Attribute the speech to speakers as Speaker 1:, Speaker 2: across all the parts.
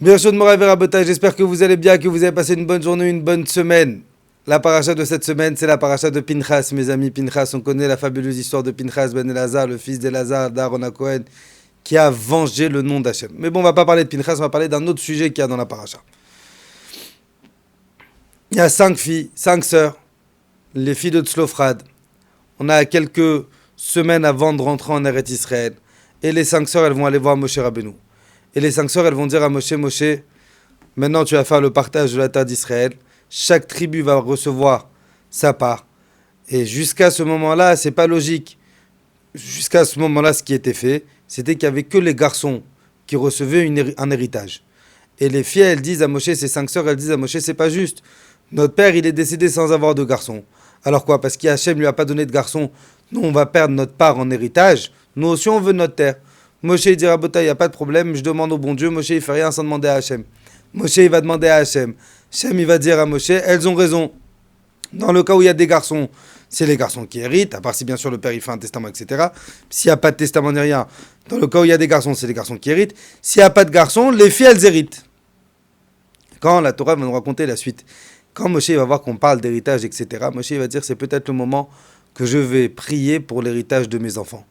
Speaker 1: Bien sûr, de Moraï Rabotai, j'espère que vous allez bien, que vous avez passé une bonne journée, une bonne semaine. La paracha de cette semaine, c'est la paracha de Pinchas, mes amis. Pinchas, on connaît la fabuleuse histoire de Pinchas ben Elazar, le fils d'Elazar, d'Aaron à Cohen, qui a vengé le nom d'Hachem. Mais bon, on va pas parler de Pinchas, on va parler d'un autre sujet qu'il y a dans la paracha. Il y a 5 filles, 5 sœurs, les filles de Tzlofrad. On a quelques semaines avant de rentrer en Eretz Israël. Et les 5 sœurs, elles vont aller voir Moshe Rabbeinu. Et les 5 sœurs, elles vont dire à Moshe, Moshe, maintenant tu vas faire le partage de la terre d'Israël. Chaque tribu va recevoir sa part. Et jusqu'à ce moment-là, c'est pas logique. Jusqu'à ce moment-là, ce qui était fait, c'était qu'il n'y avait que les garçons qui recevaient un héritage. Et les filles, elles disent à Moshe, ces 5 sœurs, elles disent à Moshe, c'est pas juste. Notre père, il est décédé sans avoir de garçons. Alors quoi? Parce qu'Hachem lui a pas donné de garçons. Nous, on va perdre notre part en héritage. Nous aussi, on veut notre terre. Moshe il dira, Bota, il n'y a pas de problème, je demande au bon Dieu. Moshe, il fait rien sans demander à Hachem. Moshe, il va demander à Hachem. Hachem, il va dire à Moshe, elles ont raison. Dans le cas où il y a des garçons, c'est les garçons qui héritent, à part si bien sûr le père il fait un testament, etc. S'il n'y a pas de testament ni rien, dans le cas où il y a des garçons, c'est les garçons qui héritent. S'il n'y a pas de garçons, les filles, elles héritent. Quand la Torah va nous raconter la suite, quand Moshe va voir qu'on parle d'héritage, etc., Moshe va dire, c'est peut-être le moment que je vais prier pour l'héritage de mes enfants.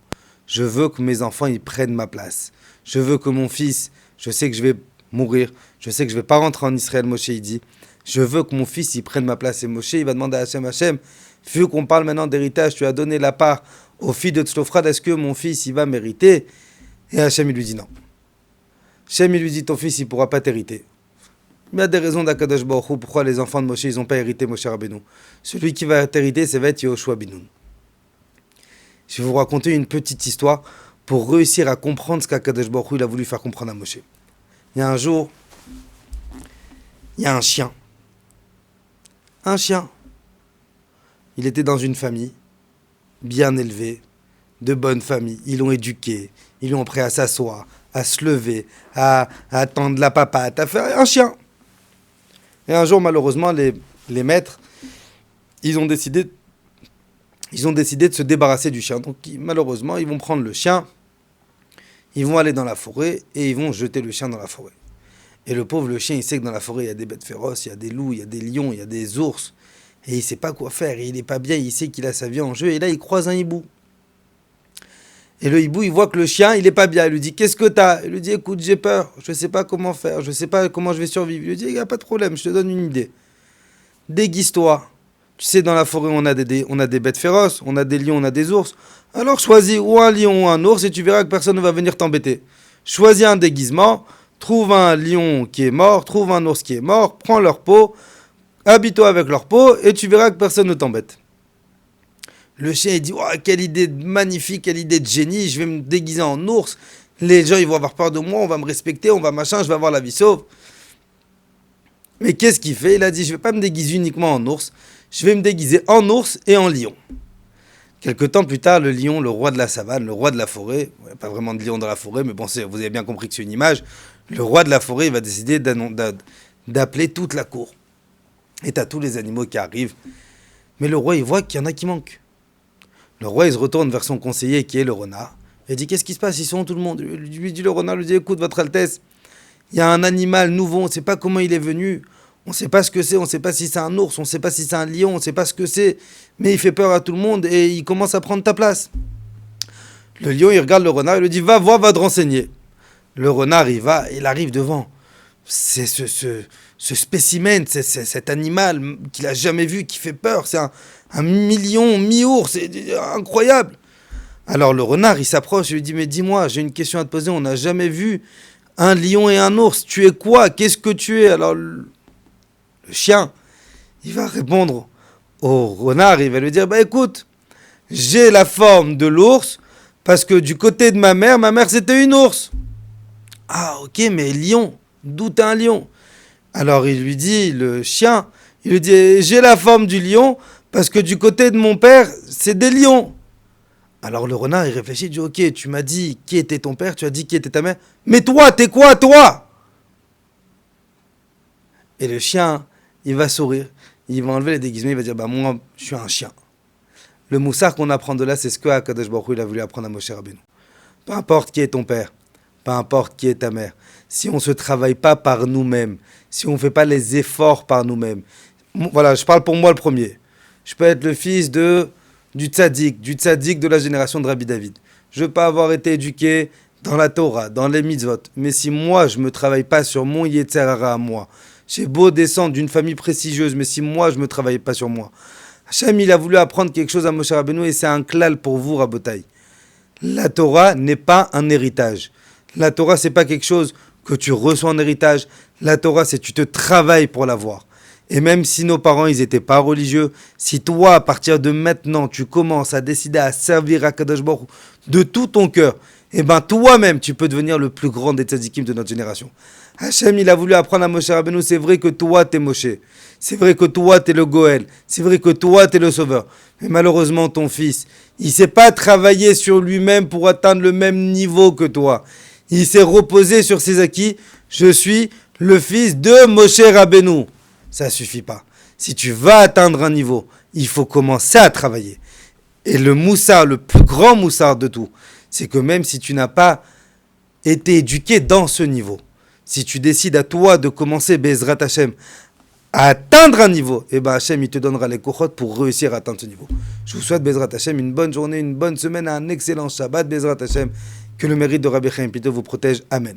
Speaker 1: Je veux que mes enfants, ils prennent ma place. Je veux que mon fils, je sais que je vais mourir, je sais que je ne vais pas rentrer en Israël, Moshe, il dit. Je veux que mon fils, il prenne ma place. Et Moshe, il va demander à Hachem, Hachem, vu qu'on parle maintenant d'héritage, tu as donné la part aux filles de Tzlofrad, est-ce que mon fils, il va mériter? Et Hachem, il lui dit non. Hachem, il lui dit, ton fils, il ne pourra pas t'hériter. Il y a des raisons d'Akadosh Baruch Hu, pourquoi les enfants de Moshe, ils n'ont pas hérité Moshe Rabbeinu. Celui qui va t'hériter, c'est va être Yehoshua Binoun. Je vais vous raconter une petite histoire pour réussir à comprendre ce qu'Akadosh Baruch Hu, il a voulu faire comprendre à Moshe. Il y a un jour, il y a un chien. Un chien. Il était dans une famille, bien élevée, de bonne famille. Ils l'ont éduqué, ils l'ont appris à s'asseoir, à se lever, à tendre la papate, à faire un chien. Et un jour, malheureusement, les maîtres, ils ont décidé de se débarrasser du chien. Donc, malheureusement, ils vont prendre le chien, ils vont aller dans la forêt et ils vont jeter le chien dans la forêt. Et le pauvre, le chien, il sait que dans la forêt, il y a des bêtes féroces, il y a des loups, il y a des lions, il y a des ours. Et il ne sait pas quoi faire, et il n'est pas bien, il sait qu'il a sa vie en jeu. Et là, il croise un hibou. Et le hibou, il voit que le chien, il n'est pas bien. Il lui dit, qu'est-ce que t'as? Il lui dit, écoute, j'ai peur, je ne sais pas comment faire, je ne sais pas comment je vais survivre. Il lui dit, il n'y a pas de problème, je te donne une idée. Déguise-toi. Tu sais, dans la forêt, on a des bêtes féroces, on a des lions, on a des ours. Alors choisis ou un lion ou un ours et tu verras que personne ne va venir t'embêter. Choisis un déguisement. Trouve un lion qui est mort, trouve un ours qui est mort, prends leur peau, habille-toi avec leur peau et tu verras que personne ne t'embête. Le chien il dit oh, quelle idée magnifique, quelle idée de génie, je vais me déguiser en ours, les gens ils vont avoir peur de moi, on va me respecter, on va machin, je vais avoir la vie sauve. Mais qu'est-ce qu'il fait? Il a dit je vais pas me déguiser uniquement en ours, je vais me déguiser en ours et en lion. Quelque temps plus tard, le lion, le roi de la savane, le roi de la forêt, pas vraiment de lion dans la forêt, mais bon, vous avez bien compris que c'est une image, le roi de la forêt il va décider d'appeler toute la cour. Et t'as tous les animaux qui arrivent. Mais le roi, il voit qu'il y en a qui manquent. Le roi, il se retourne vers son conseiller qui est le renard. Il dit, qu'est-ce qui se passe? Ils sont où tout le monde? Lui dit le renard, lui dit, écoute, votre Altesse, il y a un animal nouveau, on ne sait pas comment il est venu. On ne sait pas ce que c'est, on ne sait pas si c'est un ours, on ne sait pas si c'est un lion, on ne sait pas ce que c'est. Mais il fait peur à tout le monde et il commence à prendre ta place. Le lion, il regarde le renard, il lui dit, va voir, va te renseigner. Le renard, il arrive devant. C'est ce spécimen, c'est cet animal qu'il n'a jamais vu, qui fait peur. C'est un million, mi-ours, c'est incroyable. Alors le renard, il s'approche, il lui dit, mais dis-moi, j'ai une question à te poser, on n'a jamais vu un lion et un ours. Tu es quoi? Qu'est-ce que tu es? Alors le chien, il va répondre au renard, il va lui dire, bah écoute, j'ai la forme de l'ours, parce que du côté de ma mère c'était une ours. Ah ok, mais lion, d'où t'es un lion? Alors il lui dit, le chien, il lui dit, j'ai la forme du lion, parce que du côté de mon père, c'est des lions. Alors le renard, il réfléchit, il dit, ok, tu m'as dit qui était ton père, tu as dit qui était ta mère, mais toi, t'es quoi, toi? Et le chien, il va sourire, il va enlever les déguisements, il va dire, bah moi, je suis un chien. Le moussard qu'on apprend de là, c'est ce que Akadosh Baruch Hu, il a voulu apprendre à Moshe Rabbeinu. Peu importe qui est ton père, peu importe qui est ta mère, si on ne se travaille pas par nous-mêmes, si on ne fait pas les efforts par nous-mêmes. Voilà, je parle pour moi le premier. Je peux être le fils du tzaddik de la génération de Rabbi David. Je peux avoir été éduqué dans la Torah, dans les mitzvot. Mais si moi, je ne me travaille pas sur mon Yetzer Hara à moi, j'ai beau descendre d'une famille prestigieuse, mais si moi, je ne me travaille pas sur moi, Hachem, il a voulu apprendre quelque chose à Moshe Rabbeinu et c'est un klal pour vous, Rabotai. La Torah n'est pas un héritage. La Torah, c'est pas quelque chose que tu reçois en héritage. La Torah, c'est tu te travailles pour l'avoir. Et même si nos parents, ils étaient pas religieux, si toi, à partir de maintenant, tu commences à décider à servir à Kadosh Baruch Hu de tout ton cœur, eh ben toi-même, tu peux devenir le plus grand des tzadikim de notre génération. Hachem, il a voulu apprendre à Moshe Rabbeinu, c'est vrai que toi, t'es Moshe. C'est vrai que toi, t'es le Goël. C'est vrai que toi, t'es le sauveur. Mais malheureusement, ton fils, il s'est pas travaillé sur lui-même pour atteindre le même niveau que toi. Il s'est reposé sur ses acquis. Je suis le fils de Moshe Rabbeinu. Ça suffit pas. Si tu vas atteindre un niveau, il faut commencer à travailler. Et le moussard, le plus grand moussard de tout, c'est que même si tu n'as pas été éduqué dans ce niveau, si tu décides à toi de commencer, Bezrat Hashem, à atteindre un niveau, et ben Hashem, il te donnera les kochot pour réussir à atteindre ce niveau. Je vous souhaite, Bezrat Hashem, une bonne journée, une bonne semaine, un excellent Shabbat, Bezrat Hashem, que le mérite de Rabbi Chaim Pito vous protège. Amen.